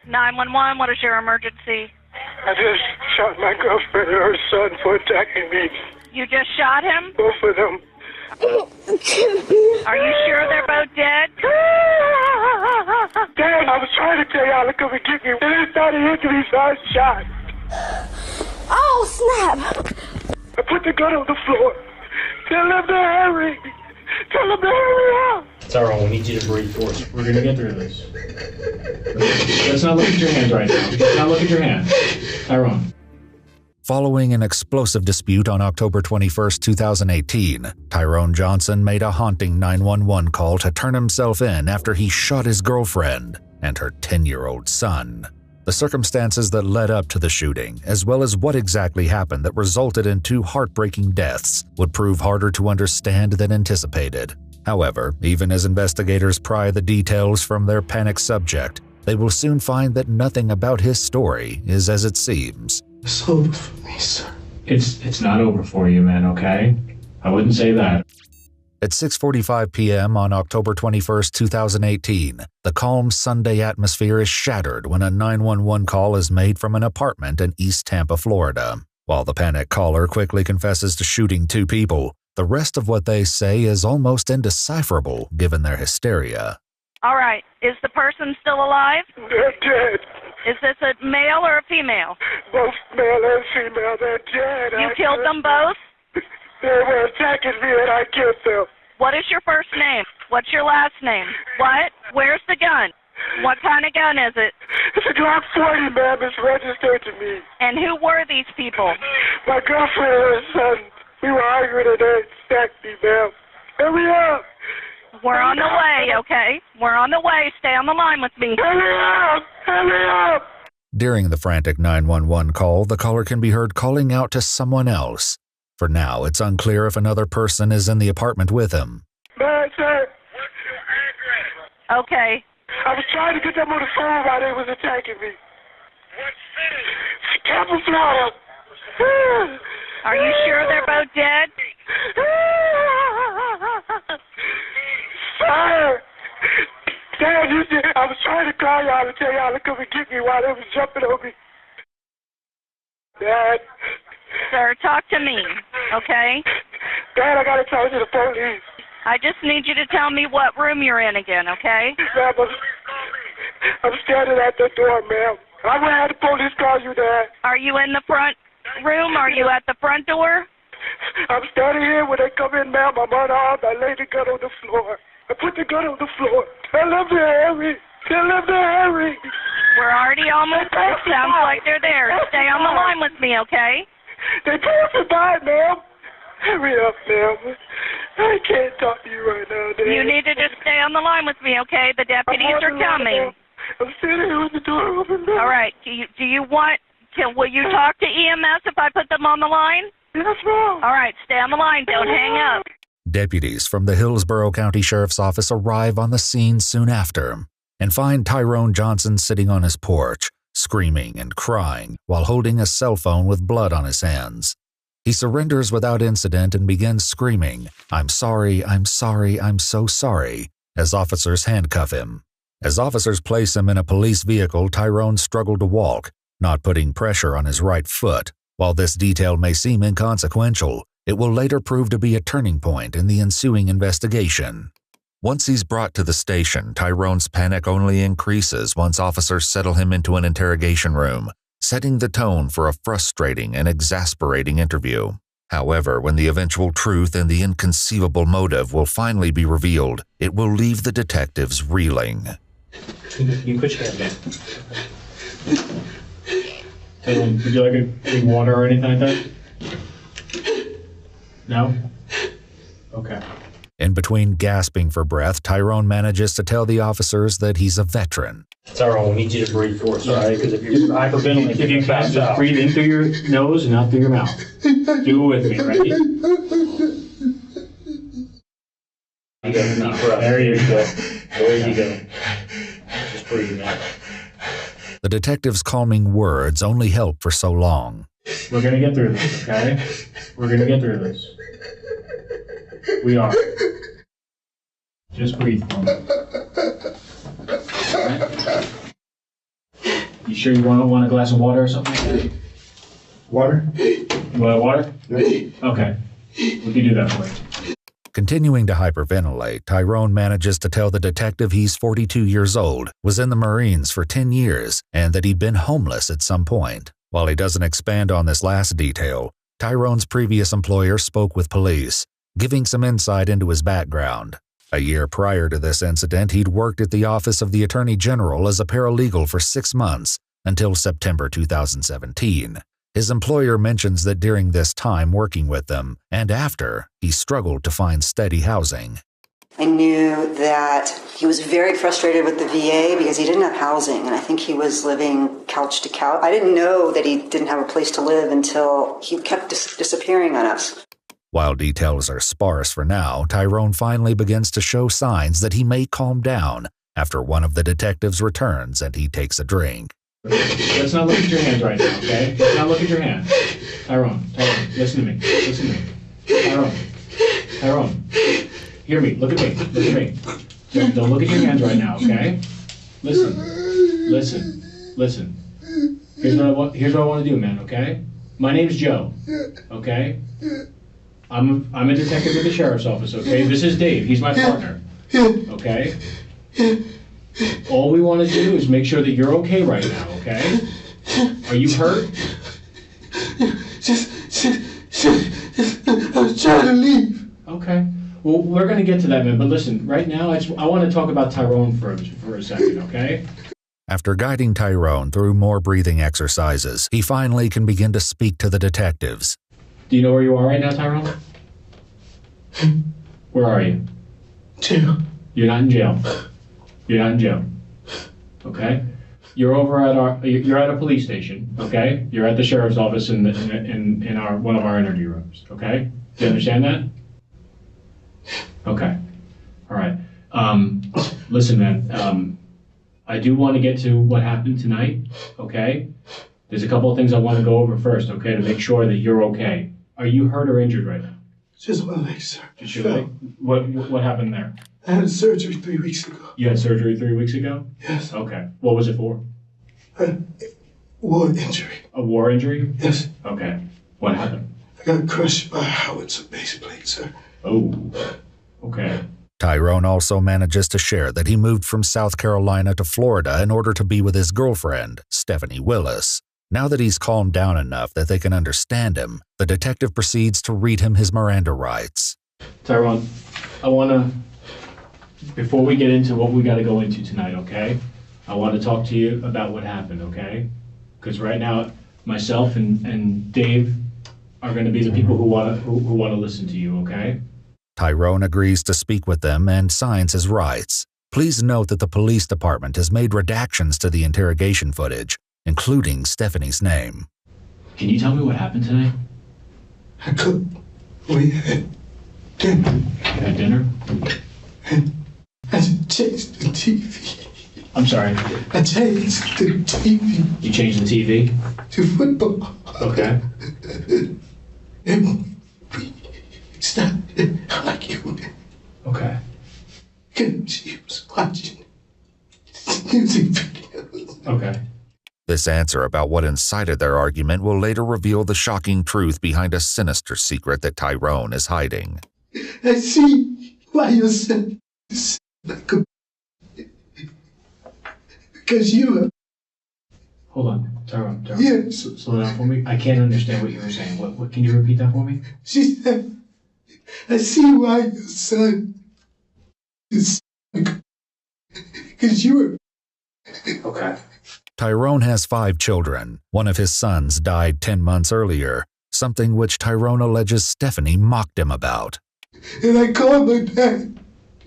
911, what is your emergency? I just shot my girlfriend and her son for attacking me. You just shot him? Both of them. Are you sure they're both dead? Dad, I was trying to tell y'all to come and get me. Then they started hitting me, so I shot. Oh, snap! I put the gun on the floor. Tell them to hurry. Tell them to hurry up. Tyrone, we need you to breathe for us. We're gonna get through this. Let's not look at your hands right now. Let's not look at your hands. Tyrone. Following an explosive dispute on October 21, 2018, Tyrone Johnson made a haunting 911 call to turn himself in after he shot his girlfriend and her 10-year-old son. The circumstances that led up to the shooting, as well as what exactly happened that resulted in two heartbreaking deaths, would prove harder to understand than anticipated. However, even as investigators pry the details from their panicked subject, they will soon find that nothing about his story is as it seems. It's over for me, sir. It's not over for you, man, okay? I wouldn't say that. At 6:45 p.m. on October 21, 2018, the calm Sunday atmosphere is shattered when a 911 call is made from an apartment in East Tampa, Florida. While the panicked caller quickly confesses to shooting two people, the rest of what they say is almost indecipherable given their hysteria. All right. Is the person still alive? They're dead. Is this a male or a female? Both male and female, they're dead. You killed them both? They were attacking me and I killed them. What is your first name? What's your last name? What? Where's the gun? What kind of gun is it? It's a Glock 40, ma'am. It's registered to me. And who were these people? My girlfriend and her son. We were arguing and they attacked me, ma'am. Hurry up. We're on the way, okay? We're on the way. Stay on the line with me. Hurry up! Hurry up! During the frantic 911 call, the caller can be heard calling out to someone else. For now, it's unclear if another person is in the apartment with him. Man, sir. Okay. I was trying to get them on the phone while they was attacking me. What city? Tampa, Florida. Are you sure they're both dead? Sir! Dad, I was trying to call y'all to tell y'all to come and get me while they was jumping on me. Dad. Sir, talk to me, okay? Dad, I gotta talk to the police. I just need you to tell me what room you're in again, okay? Ma'am, I'm standing at the door, ma'am. I'm gonna have the police call you, Dad. Are you in the front room? Are you at the front door? I'm standing here when they come in, ma'am. I'm unarmed. I laid the gun on the floor. I put the gun on the floor. Tell them to hurry. Tell them to hurry. We're already almost there. Sounds like they're there. Stay on the line with me, okay? They passing by, ma'am. Hurry up, ma'am. I can't talk to you right now, Dad. You need to just stay on the line with me, okay? The deputies are coming. I'm standing here with the door open, ma'am. All right. Will you talk to EMS if I put them on the line? Yes, ma'am. All right. Stay on the line. Don't hang up. Deputies from the Hillsborough County Sheriff's Office arrive on the scene soon after and find Tyrone Johnson sitting on his porch, screaming and crying while holding a cell phone with blood on his hands. He surrenders without incident and begins screaming, "I'm sorry, I'm sorry, I'm so sorry," as officers handcuff him. As officers place him in a police vehicle, Tyrone struggled to walk, not putting pressure on his right foot. While this detail may seem inconsequential, it will later prove to be a turning point in the ensuing investigation. Once he's brought to the station, Tyrone's panic only increases once officers settle him into an interrogation room, setting the tone for a frustrating and exasperating interview. However, when the eventual truth and the inconceivable motive will finally be revealed, it will leave the detectives reeling. You put your hand down. Would you like a big water or anything like that? No? Okay. In between gasping for breath, Tyrone manages to tell the officers that he's a veteran. Tyrone, we need you to breathe for us, all right? Because if you're hyperventilating, if you can, just breathe in through your nose and out through your mouth. Do it with me, ready? You got deep breath. There you go. There you go. Just breathe now. The detective's calming words only help for so long. We're going to get through this, okay? We're going to get through this. We are. Just breathe for me. You sure you want a glass of water or something like that? Water? You want water? Okay. We can do that for you. Continuing to hyperventilate, Tyrone manages to tell the detective he's 42 years old, was in the Marines for 10 years, and that he'd been homeless at some point. While he doesn't expand on this last detail, Tyrone's previous employer spoke with police, giving some insight into his background. A year prior to this incident, he'd worked at the Office of the Attorney General as a paralegal for 6 months until September 2017. His employer mentions that during this time working with them and after, he struggled to find steady housing. I knew that he was very frustrated with the VA because he didn't have housing, and I think he was living couch to couch. I didn't know that he didn't have a place to live until he kept disappearing on us. While details are sparse for now, Tyrone finally begins to show signs that he may calm down after one of the detectives returns and he takes a drink. Let's not look at your hands right now, okay? Let's not look at your hands. Tyrone, listen to me. Listen to me. Tyrone, hear me. Look at me. Don't look at your hands right now, okay? Listen. Here's what I want to do, man, okay? My name's Joe, okay? I'm a detective at the sheriff's office, okay? This is Dave. He's my partner, okay? All we want to do is make sure that you're okay right now, okay? Are you hurt? I was trying to leave. Okay. Well, we're going to get to that, man. But listen, right now, I want to talk about Tyrone for a second, okay? After guiding Tyrone through more breathing exercises, he finally can begin to speak to the detectives. Do you know where you are right now, Tyrone? Where are you? Jail. You're not in jail. You're not in jail. Okay? You're over at you're at a police station, okay? You're at the sheriff's office in one of our interview rooms, okay? Do you understand that? Okay. All right. Listen, man, I do want to get to what happened tonight, okay? There's a couple of things I want to go over first, okay, to make sure that you're okay. Are you hurt or injured right now? Just my leg, sir. Just your leg? What happened there? I had surgery 3 weeks ago. You had surgery 3 weeks ago? Yes. Okay. What was it for? War injury. A war injury? Yes. Okay. What happened? I got crushed by a howitzer base plate, sir. Oh. Okay. Tyrone also manages to share that he moved from South Carolina to Florida in order to be with his girlfriend, Stephanie Willis. Now that he's calmed down enough that they can understand him, the detective proceeds to read him his Miranda rights. Tyrone, I want to, before we get into what we got to go into tonight, okay? I want to talk to you about what happened, okay? Because right now, myself and Dave are going to be the people who want to listen to you, okay? Tyrone agrees to speak with them and signs his rights. Please note that the police department has made redactions to the interrogation footage, including Stephanie's name. Can you tell me what happened tonight? I cooked. We had dinner. You had dinner? And I changed the TV. I'm sorry. I changed the TV. You changed the TV? To football. Okay. And we started arguing. Okay. And she was watching music videos. Okay. This answer about what incited their argument will later reveal the shocking truth behind a sinister secret that Tyrone is hiding. I see why your son is like a... Because you are... Hold on, Tyrone. Yes. Slow down for me. I can't understand what you were saying. What? Can you repeat that for me? She said, I see why your son is... Because you are... Okay. Tyrone has 5 children. One of his sons died 10 months earlier, something which Tyrone alleges Stephanie mocked him about. And I called my dad,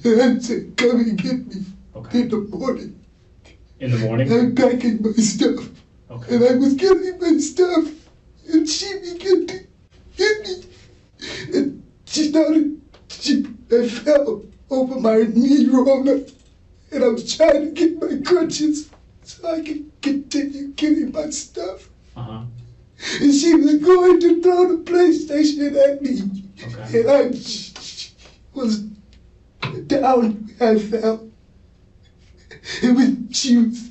and I said, come and get me Okay. in the morning. In the morning? I'm packing my stuff. Okay. And I was getting my stuff, and she began to hit me. And I fell over my knee roller, and I was trying to get my crutches so I could continue getting my stuff. Uh-huh. And she was going to throw the PlayStation at me. Okay. And I was down, I fell. She was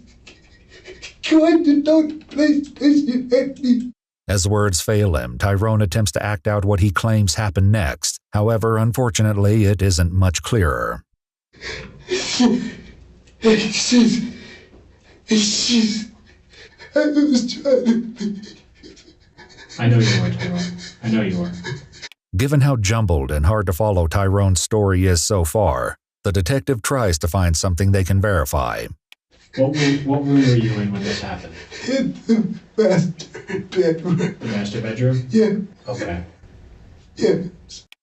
trying to know the place where she had me. As words fail him, Tyrone attempts to act out what he claims happened next. However, unfortunately, it isn't much clearer. I was trying to... I know you were, Tyrone. I know you were. Given how jumbled and hard to follow Tyrone's story is so far, the detective tries to find something they can verify. What room were you in when this happened? In the master bedroom. The master bedroom? Yeah. Okay. Yeah.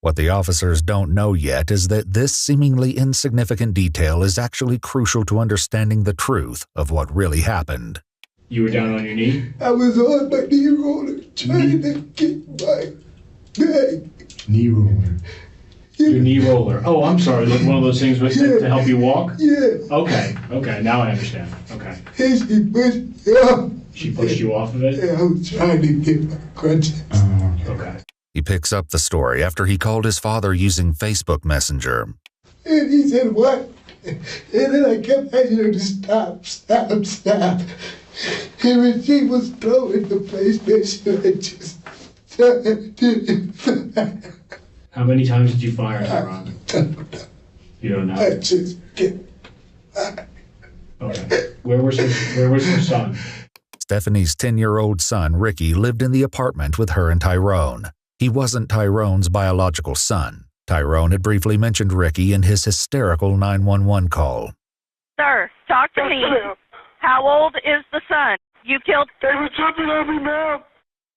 What the officers don't know yet is that this seemingly insignificant detail is actually crucial to understanding the truth of what really happened. You were down on your knee? I was on my knee roller trying to get my bag. Knee roller. Your knee roller. Oh, I'm sorry. Like one of those things with, to help you walk? Yeah. Okay. Now I understand. Okay. And she pushed me off. She pushed you off of it? Yeah, I was trying to get my crutches. Okay. He picks up the story after he called his father using Facebook Messenger. And he said, what? And then I kept asking her to stop. And when she was throwing the PlayStation, I just started. How many times did you fire, Tyrone? You don't know? I just get... Okay. Where was her son? Stephanie's 10-year-old son, Ricky, lived in the apartment with her and Tyrone. He wasn't Tyrone's biological son. Tyrone had briefly mentioned Ricky in his hysterical 911 call. Sir, talk to me. How old is the son? You killed... They were jumping on me, ma'am.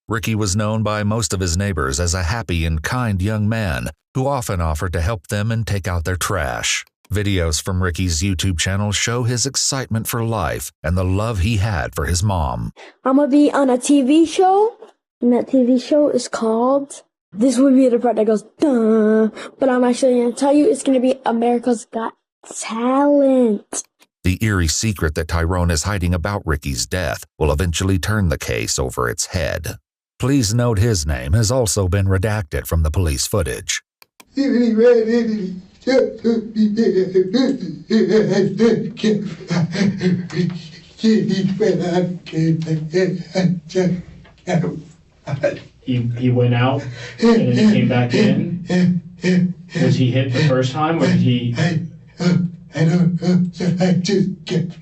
Ricky was known by most of his neighbors as a happy and kind young man who often offered to help them and take out their trash. Videos from Ricky's YouTube channel show his excitement for life and the love he had for his mom. I'm gonna be on a TV show, and that TV show is called... This would be the part that goes, duh, but I'm actually gonna tell you it's gonna be America's Got Talent. The eerie secret that Tyrone is hiding about Ricky's death will eventually turn the case over its head. Please note his name has also been redacted from the police footage. He ran in He went out and then he came back in? Was he hit the first time or did he... I don't know. I just get...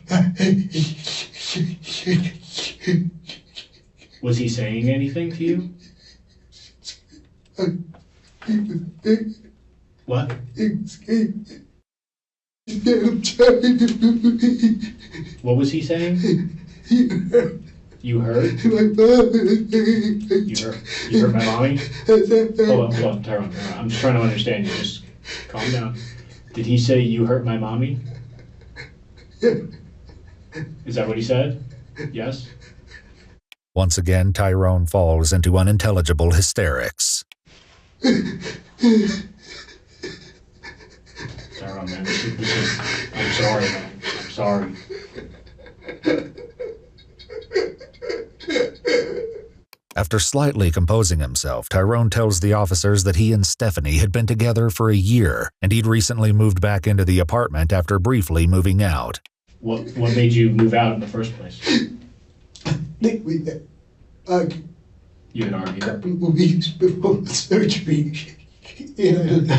Was he saying anything to you? What? What was he saying? You heard? You heard my mommy? Hold on, Tyrone. I'm just trying to understand you. Just calm down. Did he say you hurt my mommy? Is that what he said? Yes? Once again, Tyrone falls into unintelligible hysterics. Tyrone, man, this is, I'm sorry, man. I'm sorry. After slightly composing himself, Tyrone tells the officers that he and Stephanie had been together for a year, and he'd recently moved back into the apartment after briefly moving out. What made you move out in the first place? think we had argued. You had argued? A couple of weeks before the surgery. Did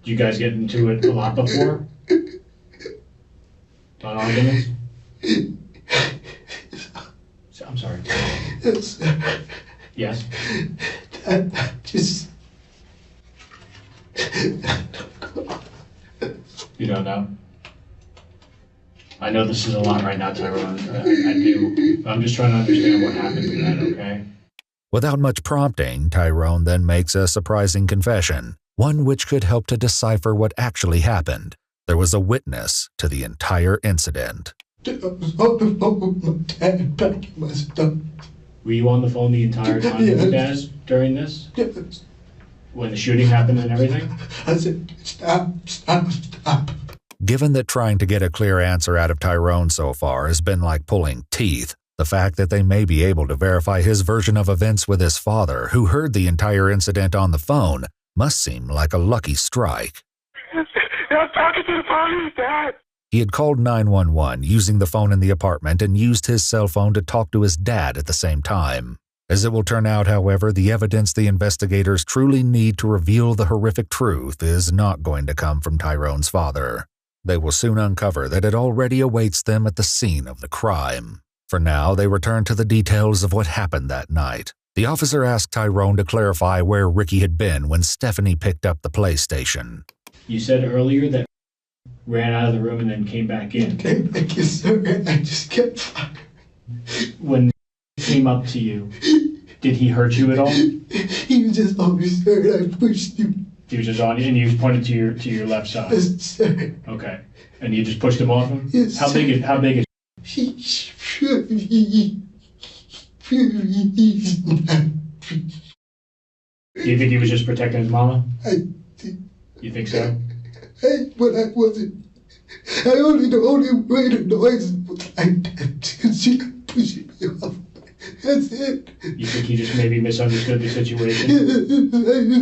you guys get into it a lot before? On arguments? I'm sorry. Yes? Just... You don't know? I know this is a lot right now, Tyrone. I do. I'm just trying to understand what happened in that, okay? Without much prompting, Tyrone then makes a surprising confession, one which could help to decipher what actually happened. There was a witness to the entire incident. I was on the phone with my dad packing my stuff. Were you on the phone the entire time with your dad during this? Yes. When the shooting happened and everything? I said, stop. Given that trying to get a clear answer out of Tyrone so far has been like pulling teeth, the fact that they may be able to verify his version of events with his father, who heard the entire incident on the phone, must seem like a lucky strike. I'm talking to the police, Dad. He had called 911 using the phone in the apartment and used his cell phone to talk to his dad at the same time. As it will turn out, however, the evidence the investigators truly need to reveal the horrific truth is not going to come from Tyrone's father. They will soon uncover that it already awaits them at the scene of the crime. For now, they return to the details of what happened that night. The officer asked Tyrone to clarify where Ricky had been when Stephanie picked up the PlayStation. You said earlier that ran out of the room and then came back in. Came back in, sir, and I just kept firing. When he came up to you, did he hurt you at all? He was just always hurt. I pushed him. He was just on you, and you pointed to your left side. Yes, sir. Okay, and you just pushed him off him. Yes. How big is? He's Do you think he was just protecting his mama? I did. You think so? But I wasn't. The only way to noise was like that because she kept pushing me off. That's it. You think he just maybe misunderstood the situation? I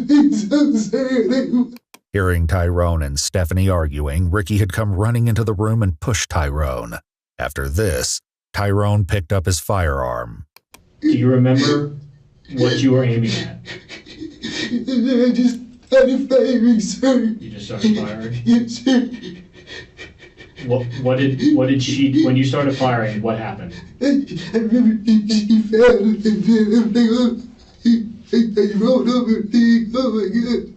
think so, sir. Hearing Tyrone and Stephanie arguing, Ricky had come running into the room and pushed Tyrone. After this, Tyrone picked up his firearm. Do you remember what you were aiming at? I just started firing, sir. You just started firing? Yes, sir. What did she, when you started firing, what happened? I remember she fell and then I rolled over and oh my God.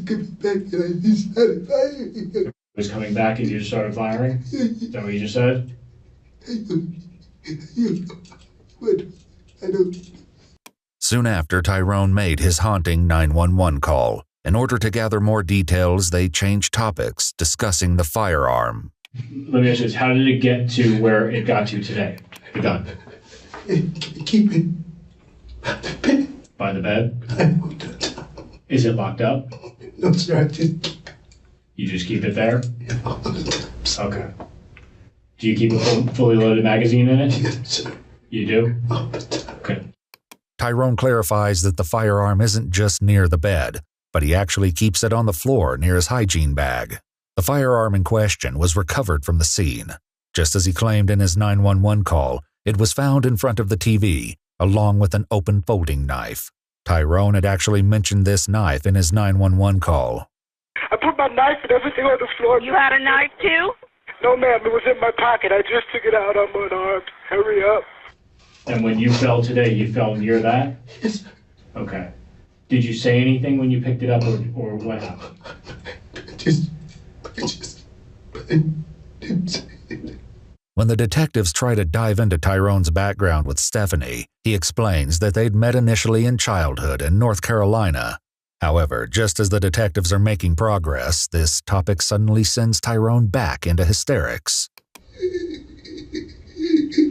Coming back and I just started firing. It was coming back and you just started firing? Is that what you just said? I don't. Soon after, Tyrone made his haunting 911 call. In order to gather more details, they changed topics, discussing the firearm. Let me ask you this. How did it get to where it got to today? The gun? Keep it by the bed. By the bed? I moved on top. Is it locked up? No, sir, I just keep it. You just keep it there? All the time. Okay. Do you keep a fully loaded magazine in it? Yes, sir. You do? All the time. Okay. Tyrone clarifies that the firearm isn't just near the bed, but he actually keeps it on the floor near his hygiene bag. The firearm in question was recovered from the scene. Just as he claimed in his 911 call, it was found in front of the TV, along with an open folding knife. Tyrone had actually mentioned this knife in his 911 call. I put my knife and everything on the floor. You had a knife too? No, ma'am, it was in my pocket. I just took it out. I'm unarmed. Hurry up. And when you fell today, you fell near that? Yes. Okay. Did you say anything when you picked it up, or what happened? I didn't say anything. When the detectives try to dive into Tyrone's background with Stephanie, he explains that they'd met initially in childhood in North Carolina. However, just as the detectives are making progress, this topic suddenly sends Tyrone back into hysterics.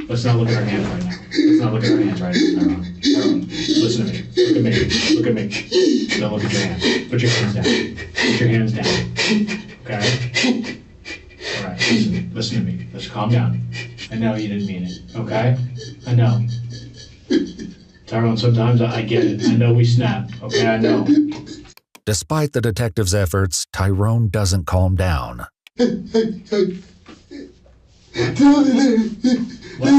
Let's not look at our hands right now. Let's not look at our hands right now, Tyrone. Tyrone, listen to me. Look at me. Look at me. Don't look at your hands. Put your hands down. Put your hands down. Okay? All right, listen to me. Let's calm down. I know you didn't mean it, okay? I know. Tyrone, sometimes I get it. I know we snap, okay? I know. Despite the detectives' efforts, Tyrone doesn't calm down. What?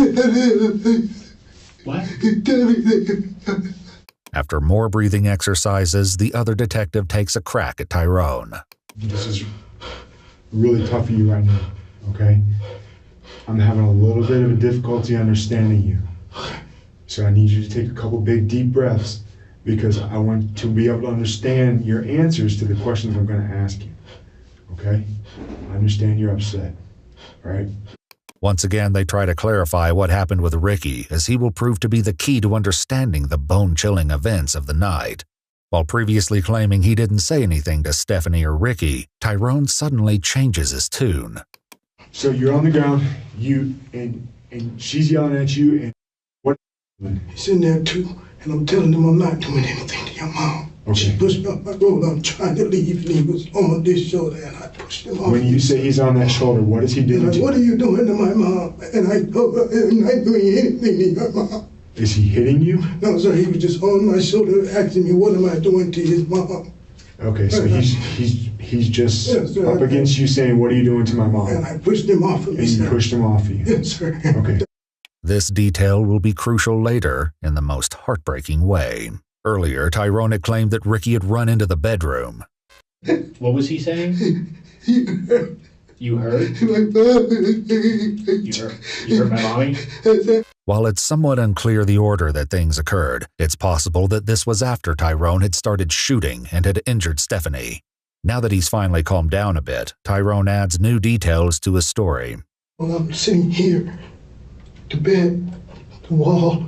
After more breathing exercises, the other detective takes a crack at Tyrone. This is really tough for you right now, okay? I'm having a little bit of a difficulty understanding you. So I need you to take a couple big deep breaths because I want to be able to understand your answers to the questions I'm going to ask you, okay? I understand you're upset, all right? Once again, they try to clarify what happened with Ricky, as he will prove to be the key to understanding the bone-chilling events of the night. While previously claiming he didn't say anything to Stephanie or Ricky, Tyrone suddenly changes his tune. So you're on the ground, and she's yelling at you, and what? He's in there too, and I'm telling him I'm not doing anything to your mom. Okay. She pushed me off my road. I'm trying to leave, and he was on this shoulder, and I pushed him off. When you say he's on that shoulder, what is he doing like, to you? what are you doing to my mom? And I told her I'm not doing anything to your mom. Is he hitting you? No, sir, he was just on my shoulder asking me, what am I doing to his mom? Okay, so he's just Yes, sir. up against you saying, "What are you doing to my mom?" And I pushed him off of me, And you sir. pushed him off of you. Yes, sir. Okay. This detail will be crucial later in the most heartbreaking way. Earlier, Tyrone had claimed that Ricky had run into the bedroom. What was he saying? You heard? You heard my mommy? While it's somewhat unclear the order that things occurred, it's possible that this was after Tyrone had started shooting and had injured Stephanie. Now that he's finally calmed down a bit, Tyrone adds new details to his story. Well, I'm sitting here, the bed, the wall,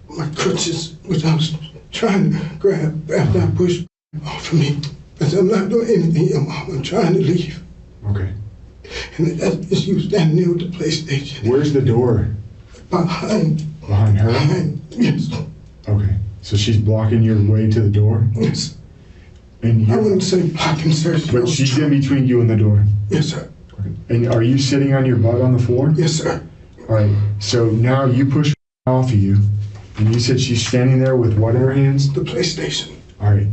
my crutches, which I was trying to grab after I pushed off of me. Because I'm not doing anything, I'm trying to leave. Okay. And that's she was standing there with the PlayStation. Where's the door? Behind her? Behind, yes. Okay. So she's blocking your way to the door? Yes. And I wouldn't say blocking, sir. But she's in between you and the door? Yes, sir. Okay. And are you sitting on your butt on the floor? Yes, sir. All right. So now you push off of you, and you said she's standing there with what in her hands? The PlayStation. All right.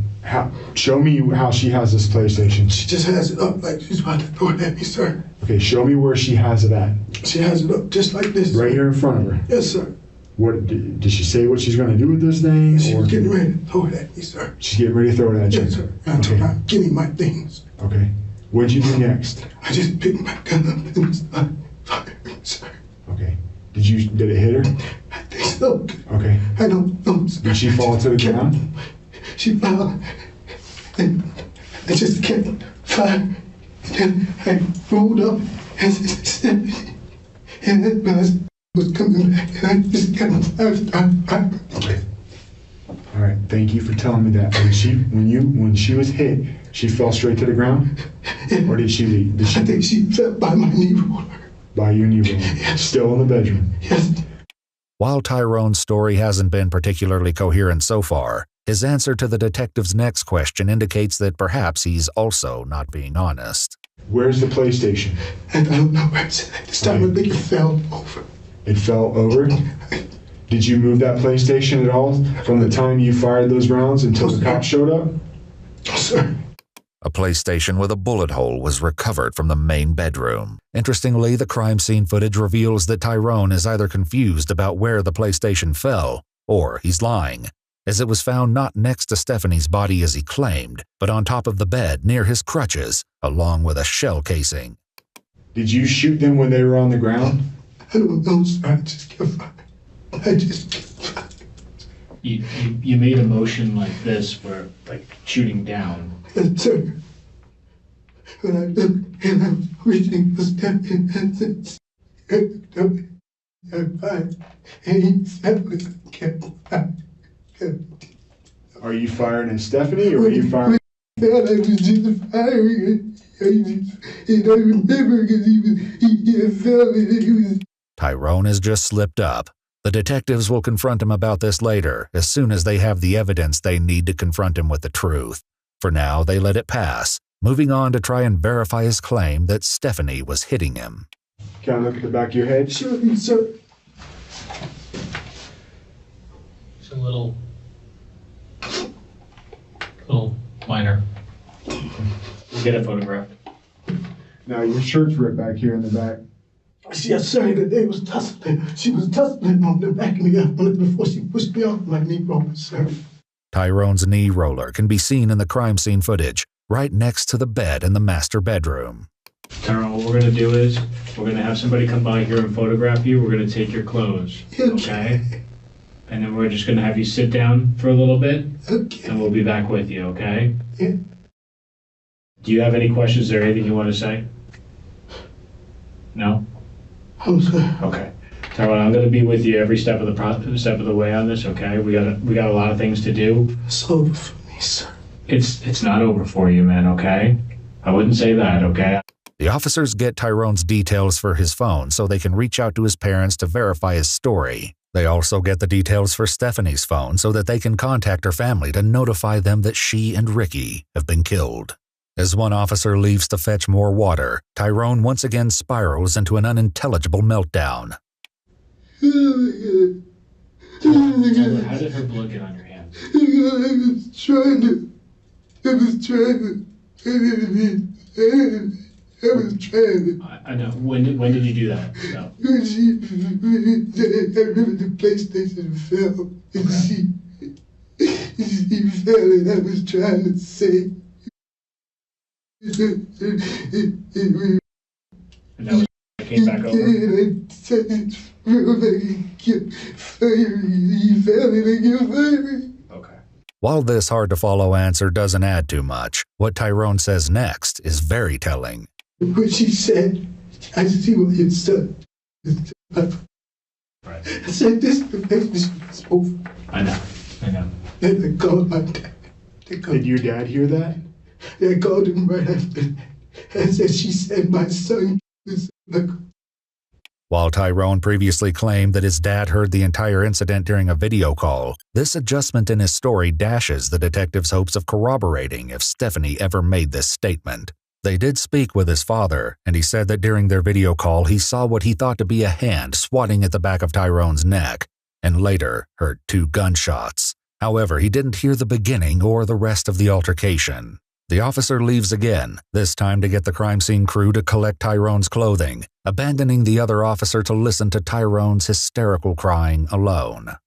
Show me how she has this PlayStation. She just has it up like she's about to throw it at me, sir. Okay, show me where she has it at. She has it up just like this. Right here in front of her. Yes, sir. What did she say? What she's going to do with this thing? She was getting ready to throw it at me, sir. She's getting ready to throw it at you. Yes, sir. I told her, give me my things. Okay. What'd you do next? I just picked my gun up and started firing, sir. Okay. Did it hit her? I think so. Okay. I don't know, sir. Did she fall to the ground? She fell, and I just kept firing. And I rolled up and stepped, and then when I was coming back, and I just kept firing. Okay. All right. Thank you for telling me that. When she was hit, she fell straight to the ground, or did she leave? I think she fell by my knee roller. By your knee roller. Yes. Still in the bedroom. Yes. While Tyrone's story hasn't been particularly coherent so far, his answer to the detective's next question indicates that perhaps he's also not being honest. Where's the PlayStation? I don't know where it's at. This time I think it fell over. It fell over? Did you move that PlayStation at all from the time you fired those rounds until the cops showed up? No, sir. A PlayStation with a bullet hole was recovered from the main bedroom. Interestingly, the crime scene footage reveals that Tyrone is either confused about where the PlayStation fell, or he's lying, as it was found not next to Stephanie's body as he claimed, but on top of the bed near his crutches, along with a shell casing. Did you shoot them when they were on the ground? I don't know, sir. I just kept firing. I just kept firing. You made a motion like this, where like shooting down. Yes, sir. When I looked and I was reaching for Stephanie, I fired. And he said, kept firing. Are you firing at Stephanie, or are you firing? I was just firing. And I remember because he had fell and he was. Tyrone has just slipped up. The detectives will confront him about this later, as soon as they have the evidence they need to confront him with the truth. For now, they let it pass, moving on to try and verify his claim that Stephanie was hitting him. Can I look at the back of your head? Sure, sir. It's a little minor. We'll get a photograph. Now, your shirt's ripped back here in the back. Yes, sir, that they was tussling. She was tussling on the back of me up on it before she pushed me off my knee roller, sir. Tyrone's knee roller can be seen in the crime scene footage, right next to the bed in the master bedroom. Tyrone, what we're going to do is, we're going to have somebody come by here and photograph you. We're going to take your clothes, okay? And then we're just going to have you sit down for a little bit, Okay. and we'll be back with you, okay? Yeah. Do you have any questions or anything you want to say? No? I'm sorry. Okay. Tyrone, I'm going to be with you every step of the way on this, okay? We got a lot of things to do. It's over for me, sir. It's not over for you, man, okay? I wouldn't say that, okay? The officers get Tyrone's details for his phone so they can reach out to his parents to verify his story. They also get the details for Stephanie's phone so that they can contact her family to notify them that she and Ricky have been killed. As one officer leaves to fetch more water, Tyrone once again spirals into an unintelligible meltdown. How did her blood get on your hands? I was trying to I was trying to. I was trying to. I know. When did you do that? No. I remember the PlayStation fell, and she fell, and I was trying to say. And that was came back over. And I said it real like he kept firing. He fell and I kept firing. Okay. While this hard-to-follow answer doesn't add too much, what Tyrone says next is very telling. What she said, I see what you said. Right. I said, this is over. I know. And I called my dad. Did your dad hear that? I called him right after that. I said, she said my son is like. While Tyrone previously claimed that his dad heard the entire incident during a video call, this adjustment in his story dashes the detective's hopes of corroborating if Stephanie ever made this statement. They did speak with his father, and he said that during their video call he saw what he thought to be a hand swatting at the back of Tyrone's neck, and later heard 2 gunshots. However, he didn't hear the beginning or the rest of the altercation. The officer leaves again, this time to get the crime scene crew to collect Tyrone's clothing, abandoning the other officer to listen to Tyrone's hysterical crying alone.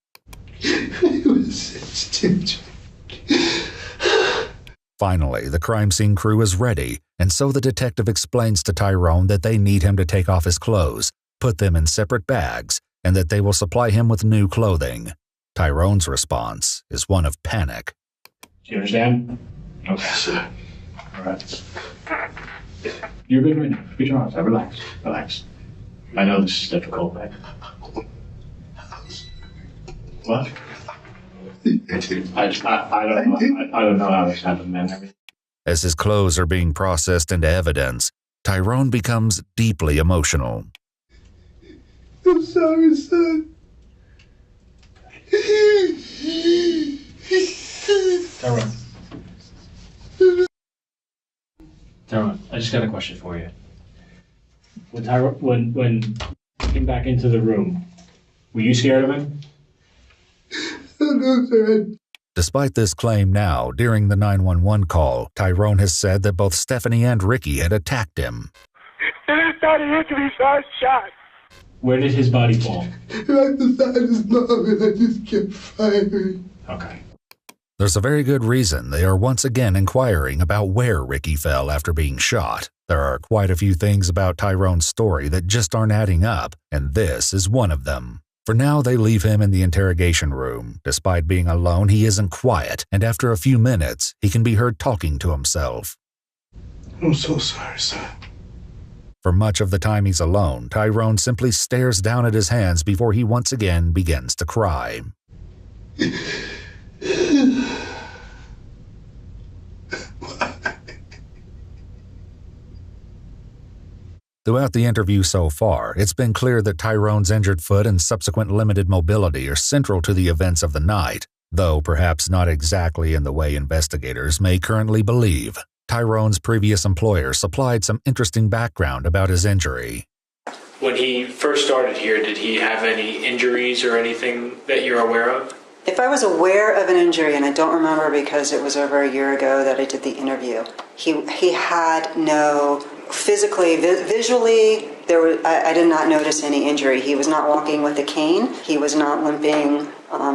It was such Finally, the crime scene crew is ready, and so the detective explains to Tyrone that they need him to take off his clothes, put them in separate bags, and that they will supply him with new clothing. Tyrone's response is one of panic. Do you understand? Okay. Sure. All right. You're good right now. Get your arms out. Relax. Relax. I know this is difficult, but... What? I don't know how this happened, man. As his clothes are being processed into evidence, Tyrone becomes deeply emotional. I'm sorry, son. Tyrone, I just got a question for you. When you came back into the room, were you scared of him? No, sir. Despite this claim now, during the 911 call, Tyrone has said that both Stephanie and Ricky had attacked him. And I started hitting me, so I shot. Where did his body fall? Right beside his mom, and I just kept firing. Okay. There's a very good reason they are once again inquiring about where Ricky fell after being shot. There are quite a few things about Tyrone's story that just aren't adding up, and this is one of them. For now, they leave him in the interrogation room. Despite being alone, he isn't quiet, and after a few minutes, he can be heard talking to himself. I'm so sorry, son. For much of the time he's alone, Tyrone simply stares down at his hands before he once again begins to cry. Throughout the interview so far, it's been clear that Tyrone's injured foot and subsequent limited mobility are central to the events of the night, though perhaps not exactly in the way investigators may currently believe. Tyrone's previous employer supplied some interesting background about his injury. When he first started here, did he have any injuries or anything that you're aware of? If I was aware of an injury, and I don't remember because it was over a year ago that I did the interview, he had no... Physically, visually, I did not notice any injury. He was not walking with a cane. He was not limping.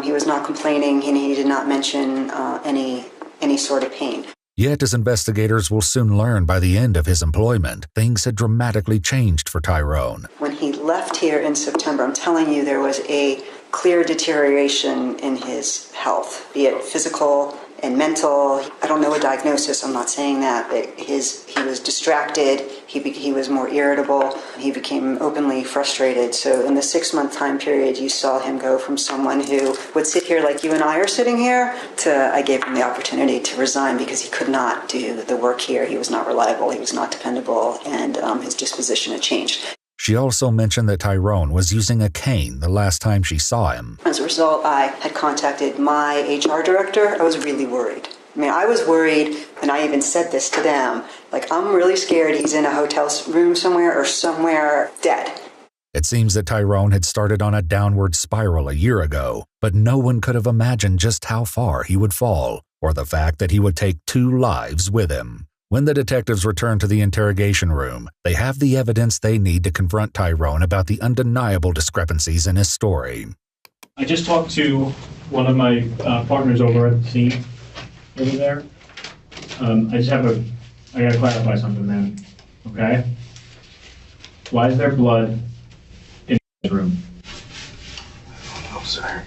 He was not complaining, and he did not mention any sort of pain. Yet, as investigators will soon learn by the end of his employment, things had dramatically changed for Tyrone. When he left here in September, I'm telling you, there was a clear deterioration in his health, be it physical and mental. I don't know a diagnosis, I'm not saying that, but he was distracted, he was more irritable, he became openly frustrated. So in the 6-month time period, you saw him go from someone who would sit here like you and I are sitting here to I gave him the opportunity to resign because he could not do the work here. He was not reliable, he was not dependable, and his disposition had changed. She also mentioned that Tyrone was using a cane the last time she saw him. As a result, I had contacted my HR director. I was really worried. I was worried, and I even said this to them, like, I'm really scared he's in a hotel room somewhere or somewhere dead. It seems that Tyrone had started on a downward spiral a year ago, but no one could have imagined just how far he would fall. or the fact that he would take 2 lives with him. When the detectives return to the interrogation room, they have the evidence they need to confront Tyrone about the undeniable discrepancies in his story. I just talked to one of my partners over at the scene over there. I gotta clarify something, man. Okay? Why is there blood in the room? I don't know, sir.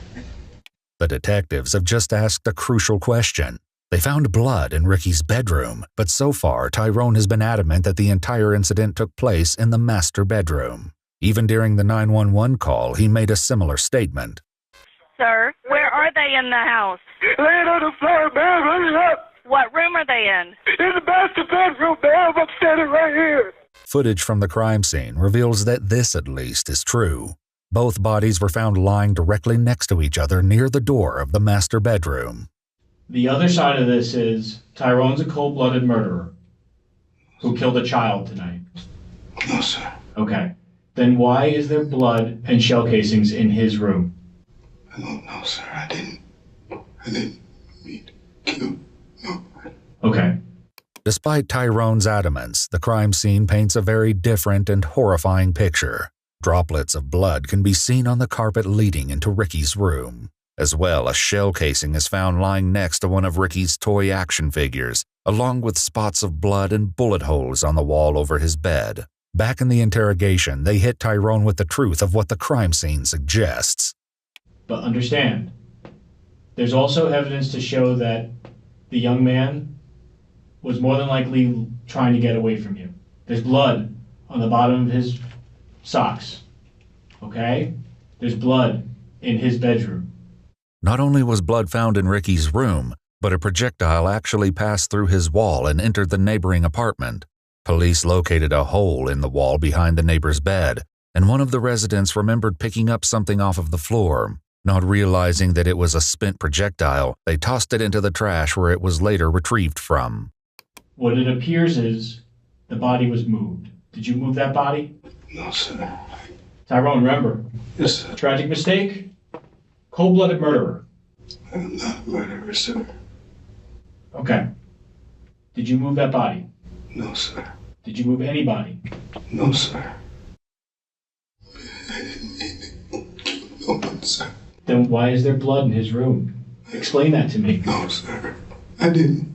The detectives have just asked a crucial question. They found blood in Ricky's bedroom, but so far Tyrone has been adamant that the entire incident took place in the master bedroom. Even during the 911 call, he made a similar statement. Sir, where are they in the house? Laying on the floor, man, running up. What room are they in? In the master bedroom, man. I'm standing right here. Footage from the crime scene reveals that this, at least, is true. Both bodies were found lying directly next to each other near the door of the master bedroom. The other side of this is Tyrone's a cold-blooded murderer who killed a child tonight. No, sir. Okay. Then why is there blood and shell casings in his room? I don't know, sir. I didn't mean to kill nobody. Okay. Despite Tyrone's adamance, the crime scene paints a very different and horrifying picture. Droplets of blood can be seen on the carpet leading into Ricky's room. As well, a shell casing is found lying next to one of Ricky's toy action figures, along with spots of blood and bullet holes on the wall over his bed. Back in the interrogation, they hit Tyrone with the truth of what the crime scene suggests. But understand, there's also evidence to show that the young man was more than likely trying to get away from you. There's blood on the bottom of his socks, okay? There's blood in his bedroom. Not only was blood found in Ricky's room, but a projectile actually passed through his wall and entered the neighboring apartment. Police located a hole in the wall behind the neighbor's bed, and one of the residents remembered picking up something off of the floor. Not realizing that it was a spent projectile, they tossed it into the trash where it was later retrieved from. What it appears is the body was moved. Did you move that body? No, sir. Tyrone, remember? Yes, sir. Tragic mistake? Cold-blooded murderer. I'm not a murderer, sir. Okay. Did you move that body? No, sir. Did you move anybody? No, sir. I didn't mean to kill no one, sir. Then why is there blood in his room? Explain that to me. No, sir. I didn't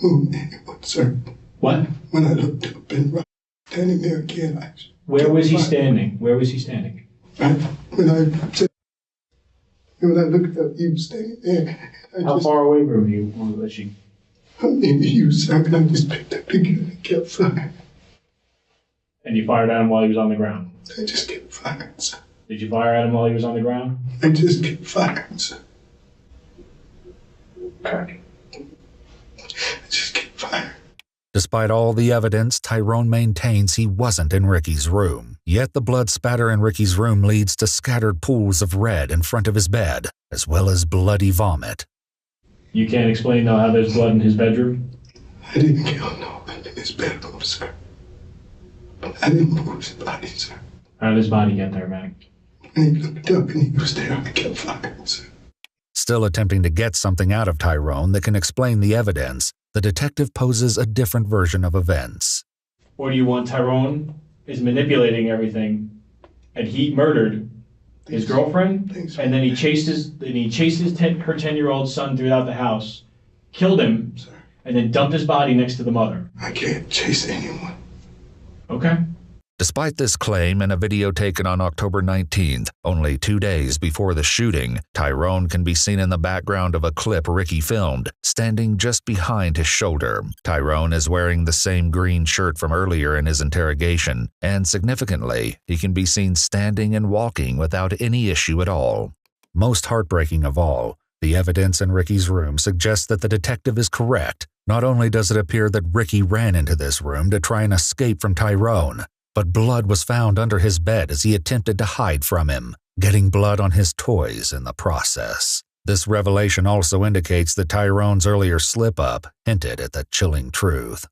move anyone, sir. What? When I looked up and right standing there again, Where was he standing? Where was he standing? When I looked up, he was standing there. How far away from you was she? Maybe he was something. I just picked up the gun and kept firing. And you fired at him while he was on the ground? I just kept firing, sir. Did you fire at him while he was on the ground? I just kept firing, sir. Okay. I just kept firing. Despite all the evidence, Tyrone maintains he wasn't in Ricky's room. Yet the blood spatter in Ricky's room leads to scattered pools of red in front of his bed, as well as bloody vomit. You can't explain, though, how there's blood in his bedroom? I didn't kill nobody in his bedroom, sir. I didn't move his body, sir. How did his body get there, Mac? And he looked up and he was there and I kept firing, sir. Still attempting to get something out of Tyrone that can explain the evidence, the detective poses a different version of events. Or do you want Tyrone is manipulating everything, and he murdered his girlfriend, and then he chased her 10-year-old son throughout the house, killed him, Sir. And then dumped his body next to the mother? I can't chase anyone. Okay. Despite this claim in a video taken on October 19th, only 2 days before the shooting, Tyrone can be seen in the background of a clip Ricky filmed, standing just behind his shoulder. Tyrone is wearing the same green shirt from earlier in his interrogation, and significantly, he can be seen standing and walking without any issue at all. Most heartbreaking of all, the evidence in Ricky's room suggests that the detective is correct. Not only does it appear that Ricky ran into this room to try and escape from Tyrone, but blood was found under his bed as he attempted to hide from him, getting blood on his toys in the process. This revelation also indicates that Tyrone's earlier slip-up hinted at the chilling truth.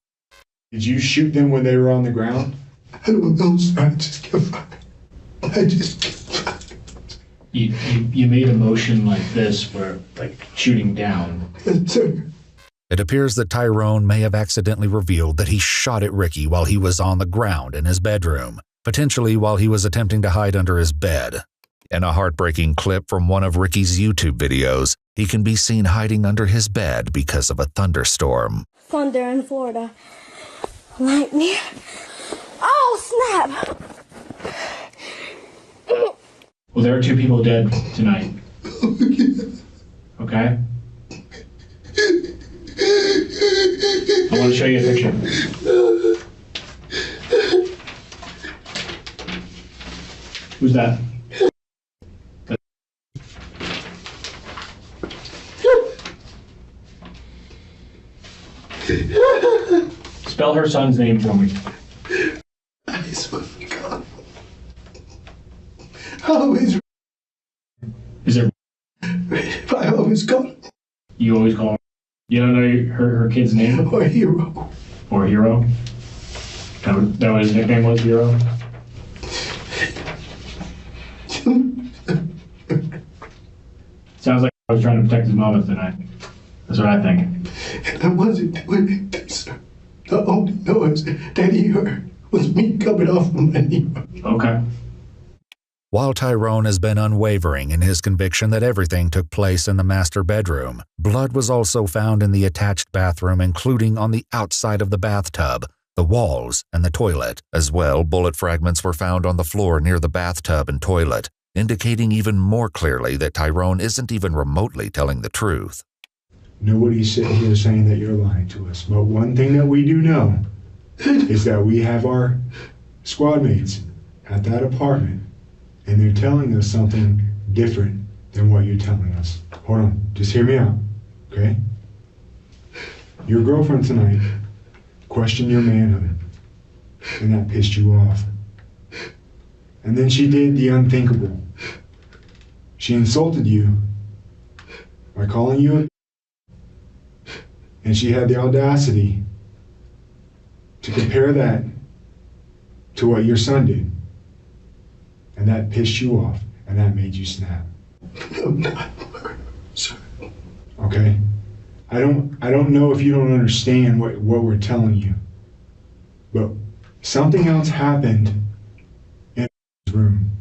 Did you shoot them when they were on the ground? I don't know, sir. I just kept firing. You made a motion like this, where like shooting down. Yes, sir. It appears that Tyrone may have accidentally revealed that he shot at Ricky while he was on the ground in his bedroom, potentially while he was attempting to hide under his bed. In a heartbreaking clip from one of Ricky's YouTube videos, he can be seen hiding under his bed because of a thunderstorm. Thunder in Florida. Lightning. Oh, snap! Well, there are 2 people dead tonight. Okay? I want to show you a picture. Who's that? Spell her son's name for me. I swear to God. I always. Is it? I always call. You always call her? You don't know her kid's name? Or Hero. Or Hero? That what his nickname was, Hero? Sounds like I was trying to protect his mother tonight. That's what I think. And I wasn't doing anything, sir. The only noise that he heard was me coming off of my knee. Okay. While Tyrone has been unwavering in his conviction that everything took place in the master bedroom, blood was also found in the attached bathroom, including on the outside of the bathtub, the walls, and the toilet. As well, bullet fragments were found on the floor near the bathtub and toilet, indicating even more clearly that Tyrone isn't even remotely telling the truth. Nobody's sitting here saying that you're lying to us, but one thing that we do know is that we have our squad mates at that apartment, and they're telling us something different than what you're telling us. Hold on, just hear me out, okay? Your girlfriend tonight questioned your manhood, and that pissed you off. And then she did the unthinkable. She insulted you by calling you a, and she had the audacity to compare that to what your son did. And that pissed you off, and that made you snap. I'm not, sir. Okay? I don't know if you don't understand what we're telling you, but something else happened in this room.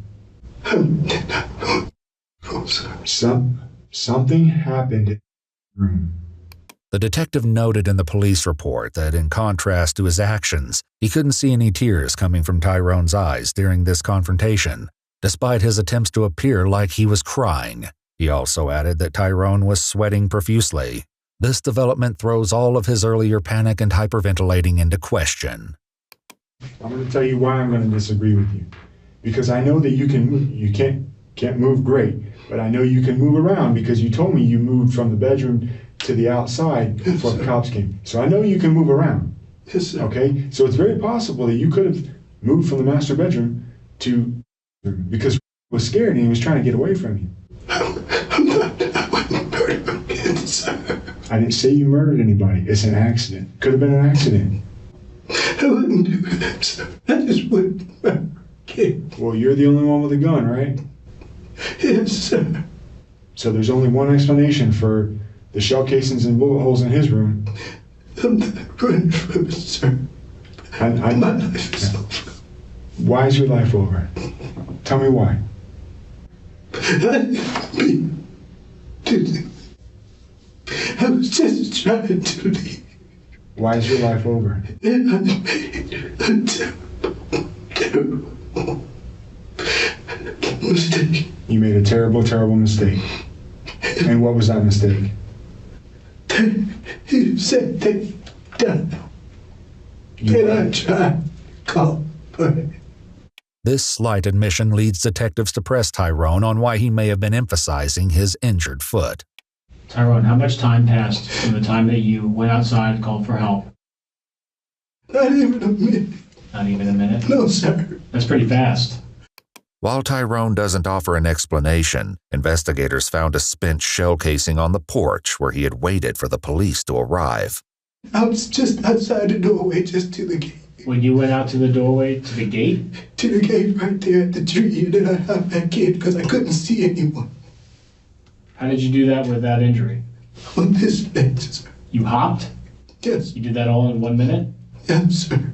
Oh, sir. Something happened in the room. The detective noted in the police report that, in contrast to his actions, he couldn't see any tears coming from Tyrone's eyes during this confrontation, despite his attempts to appear like he was crying. He also added that Tyrone was sweating profusely. This development throws all of his earlier panic and hyperventilating into question. I'm going to tell you why I'm going to disagree with you. Because I know that you can move. You can't move great, but I know you can move around because you told me you moved from the bedroom to the outside before the cops came. So I know you can move around. Yes, sir. Okay? So it's very possible that you could have moved from the master bedroom to, because he was scared and he was trying to get away from you. I wouldn't murder my kids, sir. I didn't say you murdered anybody. It's an accident. Could have been an accident. I wouldn't do that, sir. I just wouldn't murder kids. Well, you're the only one with a gun, right? Yes, sir. So there's only one explanation for the shell casings and bullet holes in his room. I'm not running from it, sir. My life is over. Why is your life over? Tell me why. I was just trying to leave. Why is your life over? And I made a terrible mistake. You made a terrible, terrible mistake. And what was that mistake? You said they died. And I tried to call for it. This slight admission leads detectives to press Tyrone on why he may have been emphasizing his injured foot. Tyrone, how much time passed from the time that you went outside and called for help? Not even a minute. Not even a minute? No, sir. That's pretty fast. While Tyrone doesn't offer an explanation, investigators found a spent shell casing on the porch where he had waited for the police to arrive. I was just outside the doorway, just to the gate. When you went out to the doorway, to the gate? To the gate right there at the tree, and then I hopped back in because I couldn't see anyone. How did you do that with that injury? On this bench, sir. You hopped? Yes. You did that all in 1 minute? Yes, sir.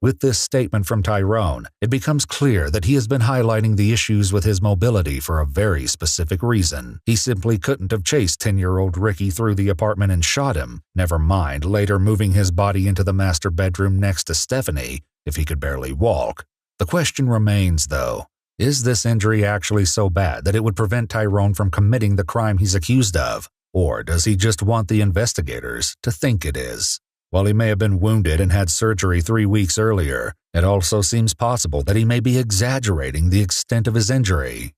With this statement from Tyrone, it becomes clear that he has been highlighting the issues with his mobility for a very specific reason. He simply couldn't have chased 10-year-old Ricky through the apartment and shot him, never mind later moving his body into the master bedroom next to Stephanie if he could barely walk. The question remains, though, is this injury actually so bad that it would prevent Tyrone from committing the crime he's accused of? Or does he just want the investigators to think it is? While he may have been wounded and had surgery 3 weeks earlier, it also seems possible that he may be exaggerating the extent of his injury.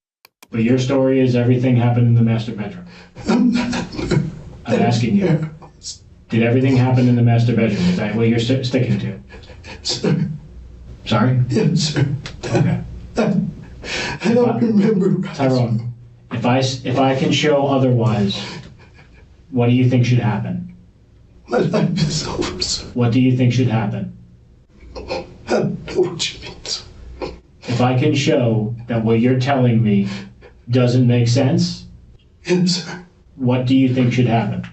But your story is everything happened in the master bedroom. I'm asking you. Did everything happen in the master bedroom? Is that what you're sticking to? Sir. Sorry? Yes, sir. Okay. I don't remember. Tyrone, if I can show otherwise, what do you think should happen? My life is over, sir. What do you think should happen? I don't know what you mean, sir. If I can show that what you're telling me doesn't make sense, Yes, sir. what do you think should happen?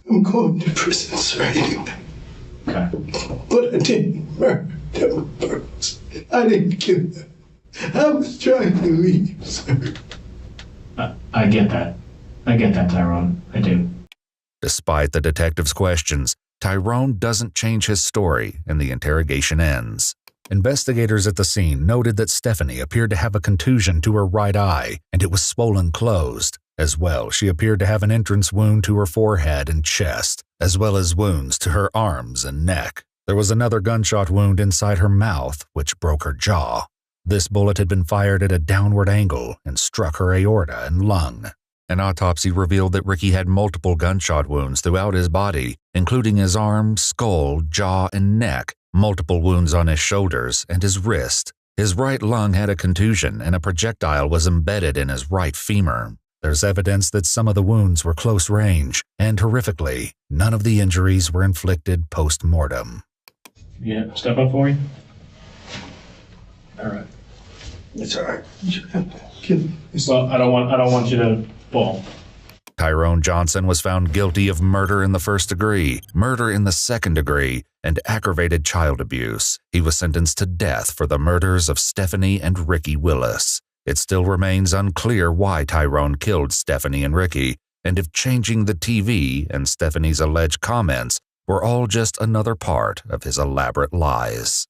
I'm going to prison, sir, anyway. Okay. But I didn't murder them on purpose. I didn't kill them. I was trying to leave, sir. I get that. I get that, Tyrone. I do. Despite the detective's questions, Tyrone doesn't change his story and the interrogation ends. Investigators at the scene noted that Stephanie appeared to have a contusion to her right eye and it was swollen closed. As well, she appeared to have an entrance wound to her forehead and chest, as well as wounds to her arms and neck. There was another gunshot wound inside her mouth, which broke her jaw. This bullet had been fired at a downward angle and struck her aorta and lung. An autopsy revealed that Ricky had multiple gunshot wounds throughout his body, including his arm, skull, jaw, and neck, multiple wounds on his shoulders and his wrist. His right lung had a contusion and a projectile was embedded in his right femur. There's evidence that some of the wounds were close range, and horrifically, none of the injuries were inflicted post-mortem. Yeah, step up for me. All right. It's all right. You have to kill me. Well, I don't want you to fall. Tyrone Johnson was found guilty of murder in the first degree, murder in the second degree, and aggravated child abuse. He was sentenced to death for the murders of Stephanie and Ricky Willis. It still remains unclear why Tyrone killed Stephanie and Ricky, and if changing the TV and Stephanie's alleged comments were all just another part of his elaborate lies.